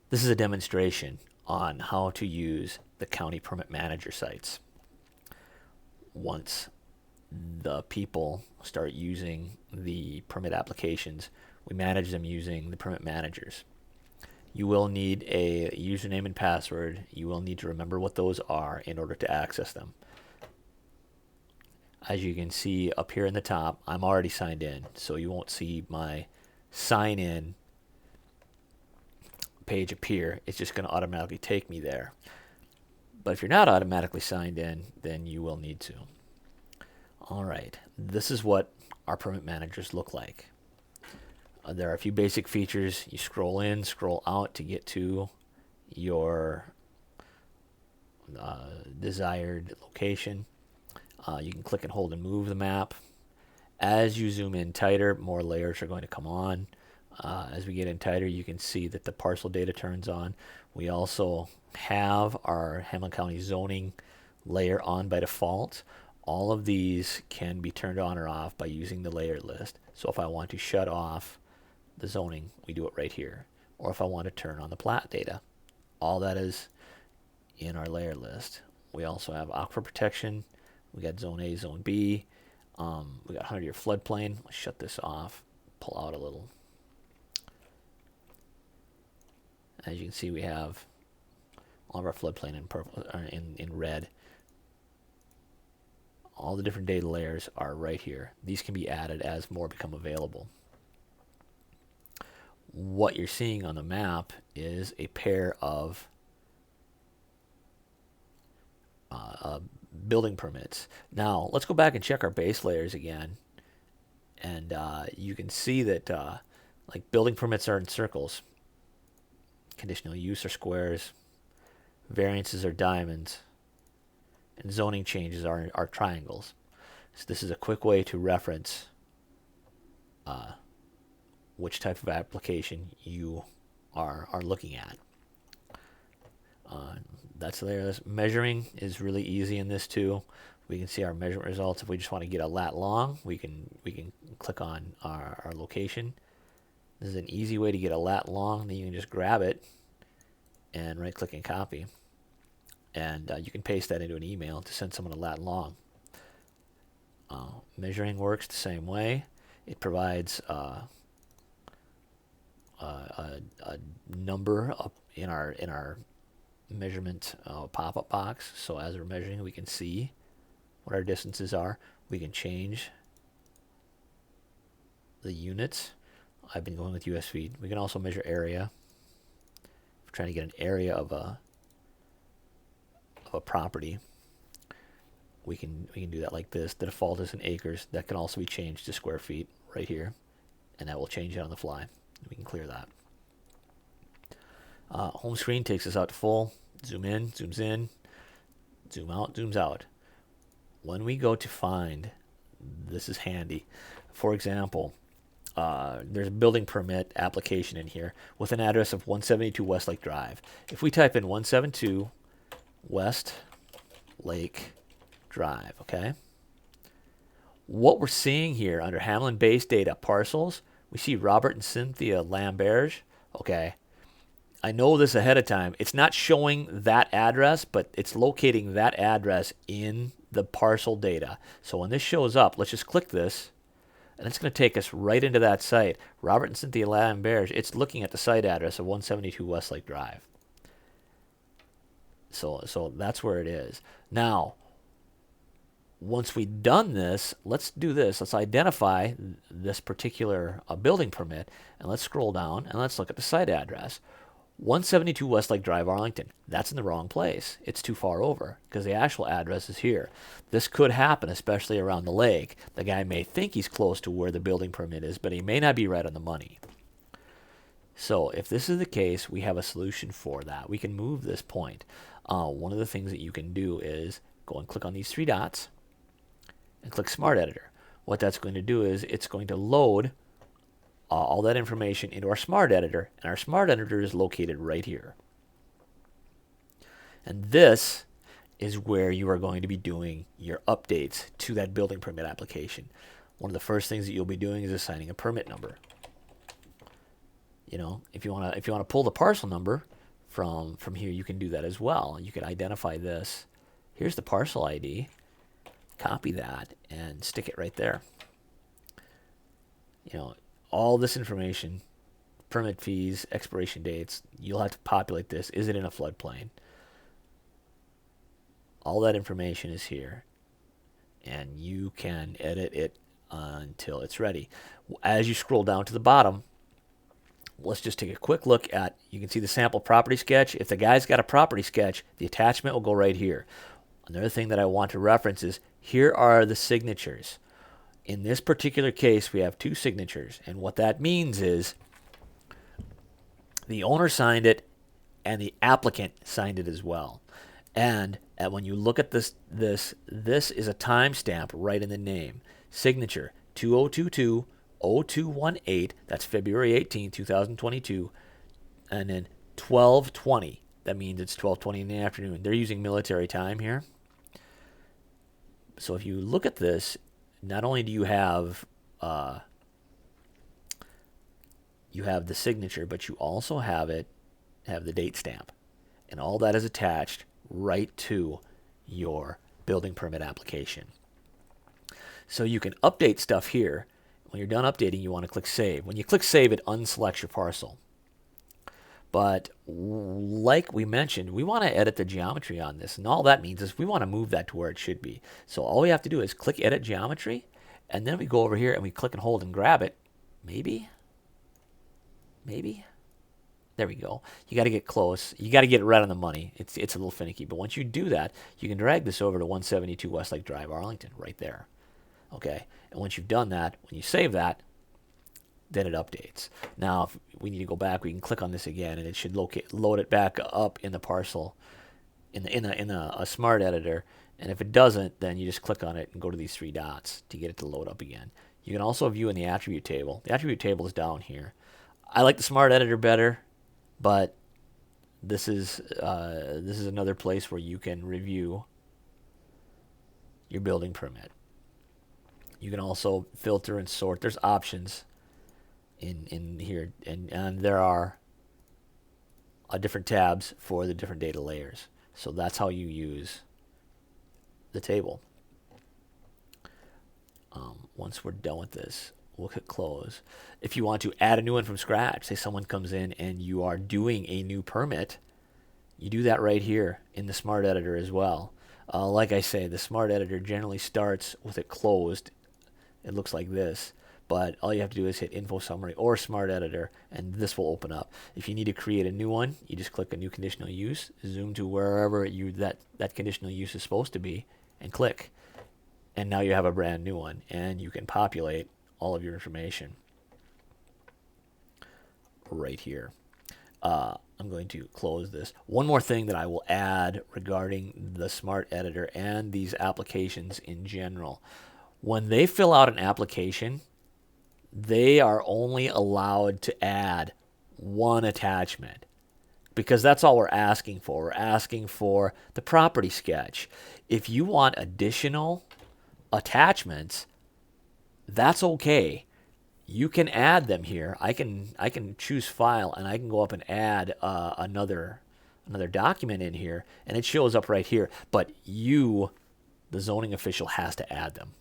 This is a demonstration on how to use the county permit manager sites. Once the people start using the permit applications, we manage them using the permit managers. You will need a username and password. You will need to remember what those are in order to access them. As you can see up here in the top, I'm already signed in, so you won't see my sign in page appear. It's just going to automatically take me there. But if you're not automatically signed in, then you will need to. All right, this is what our permit managers look like. There are a few basic features. You scroll in, scroll out to get to your desired location. You can click and hold and move the map. As you zoom in tighter, more layers are going to come on. As we get in tighter, you can see that the parcel data turns on. We also have our Hamilton County zoning layer on by default. All of these can be turned on or off by using the layer list. So if I want to shut off the zoning, we do it right here. Or if I want to turn on the plat data, all that is in our layer list. We also have aquifer protection. We got zone A, zone B. We got 100-year floodplain. Let's shut this off, pull out a little. As you can see, we have all of our floodplain in purple, in red. All the different data layers are right here. These can be added as more become available. What you're seeing on the map is a pair of building permits. Now, let's go back and check our base layers again. And you can see that like building permits are in circles. Conditional use are squares. Variances are diamonds. And zoning changes are triangles. So this is a quick way to reference which type of application you are looking at. That's there. Measuring is really easy in this too. We can see our measurement results. If we just want to get a lat long, we can click on our location. This is an easy way to get a lat long. Then you can just grab it and right click and copy. And you can paste that into an email to send someone a lat long. Measuring works the same way. It provides a number up in our measurement pop-up box. So as we're measuring, we can see what our distances are. We can change the units. I've been going with US feet. We can also measure area. If we're trying to get an area of a property, we can do that like this. The default is in acres. That can also be changed to square feet right here, and that will change it on the fly. We can clear that. Home screen takes us out to full. Zoom in, zooms in, zoom out, zooms out. When we go to find, this is handy. For example, there's a building permit application in here with an address of 172 Westlake Drive. If we type in 172 West Lake Drive, okay? What we're seeing here under Hamlin base data parcels, we see Robert and Cynthia Lamberge, okay? I know this ahead of time. It's not showing that address, but it's locating that address in the parcel data. So when this shows up, let's just click this, and it's going to take us right into that site. Robert and Cynthia Lamberge, it's looking at the site address of 172 Westlake Drive. So that's where it is. Now, once we've done this, let's do this. Let's identify this particular building permit, and let's scroll down, and let's look at the site address. 172 Westlake Drive, Arlington. That's in the wrong place. It's too far over because the actual address is here. This could happen, especially around the lake. The guy may think he's close to where the building permit is, but he may not be right on the money. So if this is the case, we have a solution for that. We can move this point. One of the things that you can do is go and click on these three dots and click Smart Editor. What that's going to do is it's going to load all that information into our Smart Editor, and our Smart Editor is located right here. And this is where you are going to be doing your updates to that building permit application. One of the first things that you'll be doing is assigning a permit number. You know, if you want to pull the parcel number, from here, you can do that as well. You could identify this. Here's the parcel ID. Copy that and stick it right there. You know, all this information, permit fees, expiration dates, you'll have to populate this. Is it in a floodplain? All that information is here, and you can edit it until it's ready. As you scroll down to the bottom, let's just take a quick look at, you can see the sample property sketch. If the guy's got a property sketch, the attachment will go right here. Another thing that I want to reference is here are the signatures. In this particular case, we have 2 signatures, and what that means is the owner signed it and the applicant signed it as well. And when you look at this is a timestamp right in the name. Signature 2022-0218, that's February 18, 2022, and then 12:20. That means it's 12:20 in the afternoon. They're using military time here. So if you look at this, not only do you have the signature, but you also have the date stamp, and all that is attached right to your building permit application. So you can update stuff here. When you're done updating, you want to click Save. When you click Save, it unselects your parcel. But like we mentioned, we want to edit the geometry on this, and all that means is we want to move that to where it should be. So all we have to do is click Edit Geometry, and then we go over here and we click and hold and grab it. Maybe. There we go. You got to get close. You got to get it right on the money. It's a little finicky, but once you do that, you can drag this over to 172 Westlake Drive, Arlington, right there. Okay, and once you've done that, when you save that, then it updates. Now, if we need to go back, we can click on this again, and it should load it back up in the parcel, in a smart editor. And if it doesn't, then you just click on it and go to these 3 dots to get it to load up again. You can also view in the attribute table. The attribute table is down here. I like the smart editor better, but this is another place where you can review your building permit. You can also filter and sort. There's options in here, and there are different tabs for the different data layers. So that's how you use the table. Once we're done with this, we'll hit close. If you want to add a new one from scratch, say someone comes in and you are doing a new permit, you do that right here in the smart editor as well. Like I say, the smart editor generally starts with it closed. It looks like this, but all you have to do is hit Info Summary or Smart Editor, and this will open up. If you need to create a new one, you just click a new conditional use, zoom to wherever that conditional use is supposed to be, and click. And now you have a brand new one, and you can populate all of your information right here. I'm going to close this. One more thing that I will add regarding the Smart Editor and these applications in general. When they fill out an application, they are only allowed to add 1 attachment, because that's all we're asking for. We're asking for the property sketch. If you want additional attachments, that's okay. You can add them here. I can choose File, and I can go up and add another document in here, and it shows up right here. But you, the zoning official, has to add them.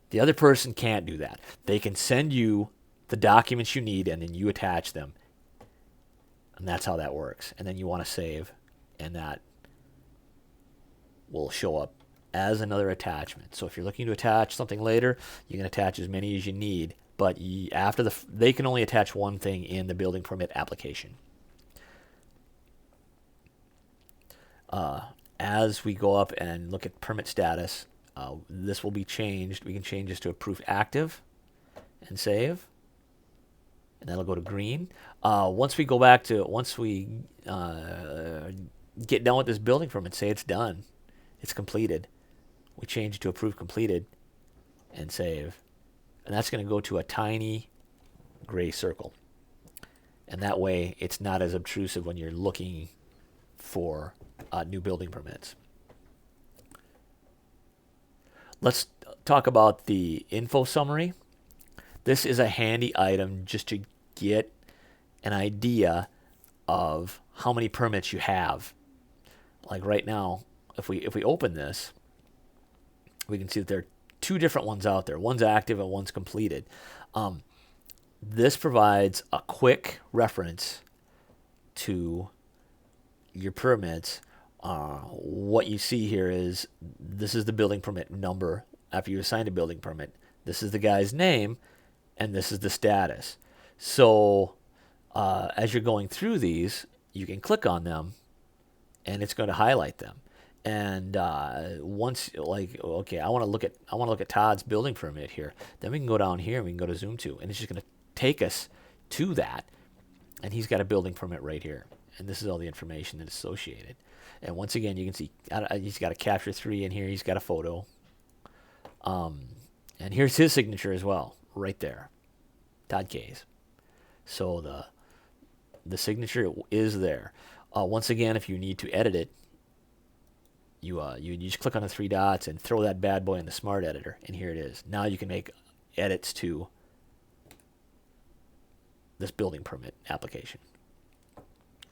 The other person can't do that. They can send you the documents you need, and then you attach them. And that's how that works. And then you want to save, and that will show up as another attachment. So if you're looking to attach something later, you can attach as many as you need. But they can only attach 1 thing in the building permit application. As we go up and look at permit status, this will be changed. We can change this to approved active and save, and that'll go to green. Once we get done with this building permit, say it's done, it's completed, we change it to approved completed and save, and that's going to go to a tiny gray circle, and that way it's not as obtrusive when you're looking for new building permits. Let's talk about the info summary. This is a handy item just to get an idea of how many permits you have. Like right now, if we open this, we can see that there are two different ones out there. One's active and one's completed. This provides a quick reference to your permits. What you see here is this is the building permit number after you assign a building permit. This is the guy's name, and this is the status. So as you're going through these, you can click on them, and it's going to highlight them. And once, like, okay, I want to look at Todd's building permit here. Then we can go down here and we can go to Zoom to, and it's just going to take us to that. And he's got a building permit right here, and this is all the information that's associated. And once again, you can see he's got a Capture 3 in here. He's got a photo. And here's his signature as well, right there, Todd Kays. So the signature is there. Once again, if you need to edit it, you just click on the three dots and throw that bad boy in the Smart Editor, and here it is. Now you can make edits to this building permit application.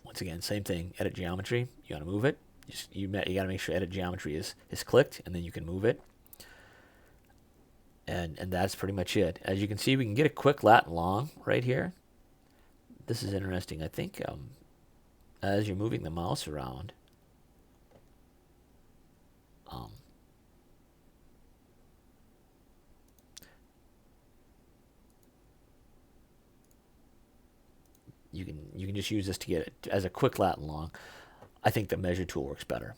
Once again, same thing. Edit geometry. You want to move it. You got to make sure edit geometry is clicked, and then you can move it. And that's pretty much it. As you can see, we can get a quick lat and long right here. This is interesting. I think as you're moving the mouse around, you can just use this to get it as a quick lat and long. I think the measure tool works better.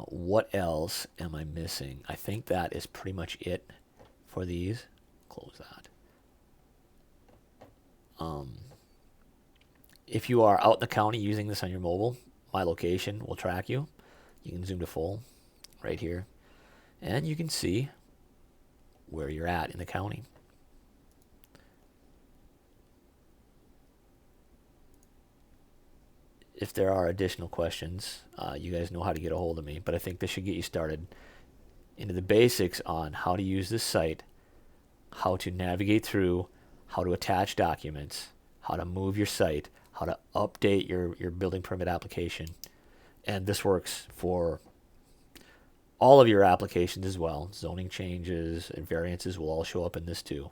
What else am I missing? I think that is pretty much it for these. Close that. If you are out in the county using this on your mobile, My Location will track you. You can zoom to full right here, and you can see where you're at in the county. If there are additional questions, you guys know how to get a hold of me, but I think this should get you started into the basics on how to use this site, how to navigate through, how to attach documents, how to move your site, how to update your building permit application. And this works for all of your applications as well. Zoning changes and variances will all show up in this too.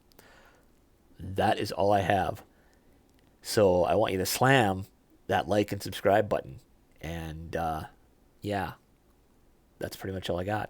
That is all I have. So I want you to slam that like and subscribe button. And yeah, that's pretty much all I got.